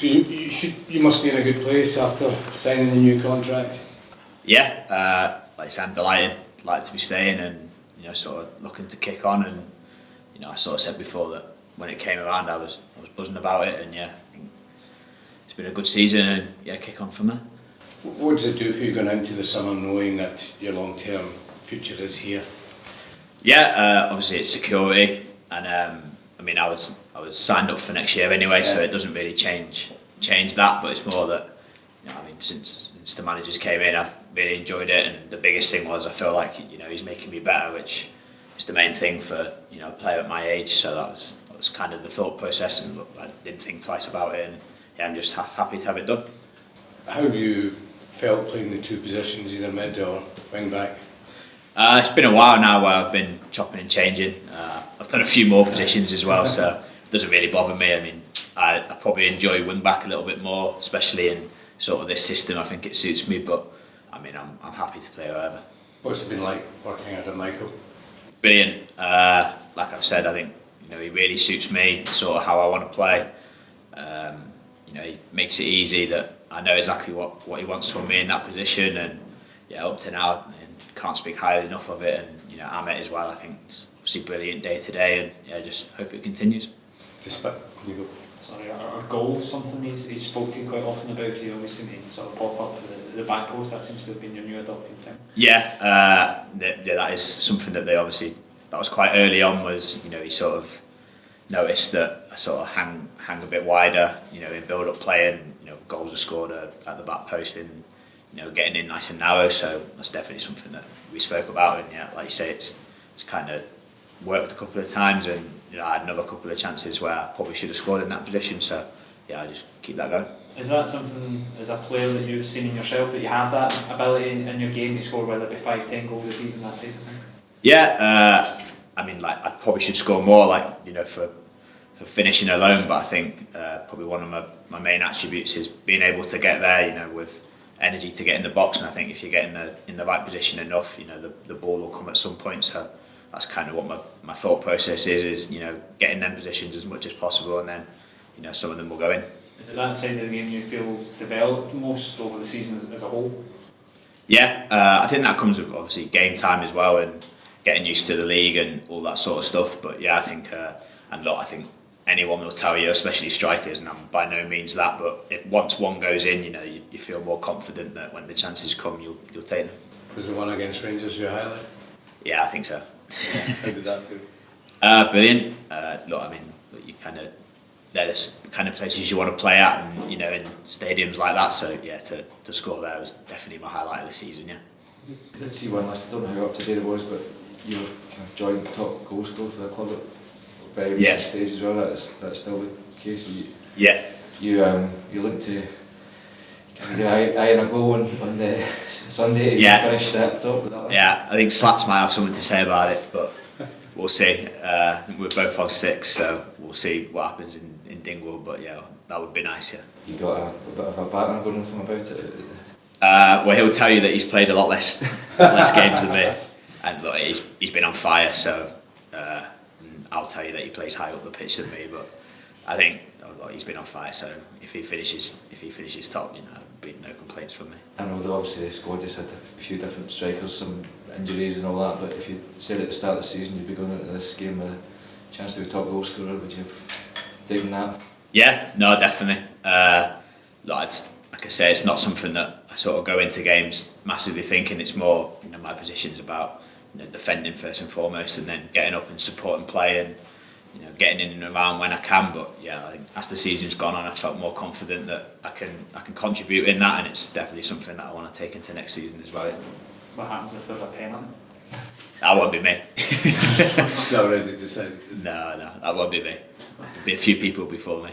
So you must be in a good place after signing the new contract. Yeah, like I say, I'm delighted to be staying and sort of looking to kick on, and I sort of said before that when it came around I was buzzing about it, and yeah, I think it's been a good season and yeah, kick on from there. What does it do for you going into the summer knowing that your long-term future is here? Yeah, obviously it's security, and I mean I was signed up for next year anyway, so it doesn't really change that, but it's more that I mean since the managers came in I've really enjoyed it, and the biggest thing was I feel like he's making me better, which is the main thing for a player at my age. So that was kind of the thought process, and I didn't think twice about it, and yeah, I'm just happy to have it done. How have you felt playing the two positions, either mid or wing back? It's been a while now where I've been chopping and changing. I've done a few more positions as well, so it doesn't really bother me. I mean, I probably enjoy wing back a little bit more, especially in sort of this system. I think it suits me, but I mean, I'm happy to play wherever. What's it been like working under Michael? Brilliant. Like I've said, I think he really suits me, sort of how I want to play. He makes it easy that I know exactly what he wants from me in that position, and yeah, up to now, can't speak highly enough of it. And Amit as well. I think it's obviously brilliant day to day, and yeah, just hope it continues. Sorry, are goals something he's spoke to you quite often about? You always seem to sort of pop up at the back post. That seems to have been your new adopted thing. Yeah, that is something that that was quite early on. Was he sort of noticed that I sort of hang a bit wider, in build up play, and goals are scored at the back post, and getting in nice and narrow. So that's definitely something that we spoke about, and yeah, like you say, it's kind of worked a couple of times, and I had another couple of chances where I probably should have scored in that position. So yeah, I just keep that going. Is that something as a player that you've seen in yourself, that you have that ability in your game to score, whether it be 5-10 goals a season, that type of thing? Yeah, I mean, like I probably should score more, for finishing alone, but I think probably one of my main attributes is being able to get there, with energy to get in the box. And I think if you get in the right position enough, the ball will come at some point. So that's kind of what my thought process is getting them positions as much as possible, and then some of them will go in. Is it that side of the game you feel developed most over the season as a whole? Yeah, I think that comes with obviously game time as well, and getting used to the league and all that sort of stuff. But yeah, I think I think anyone will tell you, especially strikers, and I'm by no means that, but if once one goes in, you feel more confident that when the chances come, you'll take them. Was the one against Rangers your highlight? Yeah, I think so. How did that feel? Brilliant. Look, I mean, they're the kind of places you want to play at, and in stadiums like that. So yeah, to score there was definitely my highlight of the season. Yeah. Let's see one last. I don't know how up to date it was, but you were kind of joint top goal scorer for the club at very recent stage as well. That's still the case. You look to kind of get eye on a goal on the Sunday to finish that top with that one. Yeah, I think Slats might have something to say about it, but we'll see. We're both on 6, so we'll see what happens in Dingwall. But yeah, that would be nice. Yeah. You got a bit of a banter going from about it. Well, he'll tell you that he's played a lot less games than me, and look, he's been on fire. So I'll tell you that he plays higher up the pitch than me, but I think he's been on fire. So if he finishes top, there'll be no complaints from me. I know that obviously the squad just had a few different strikers, some injuries and all that. But if you said at the start of the season you'd be going into this game with a chance to be top goal scorer, would you have taken that? Yeah, no, definitely. Like I say, it's not something that I sort of go into games massively thinking. It's more, my position is about defending first and foremost, and then getting up and supporting play, and getting in and around when I can. But yeah, I think as the season's gone on, I felt more confident that I can contribute in that, and it's definitely something that I want to take into next season as well. What happens if there's a penalty? That won't be me. Not ready to say. No, that won't be me. There'll be a few people before me.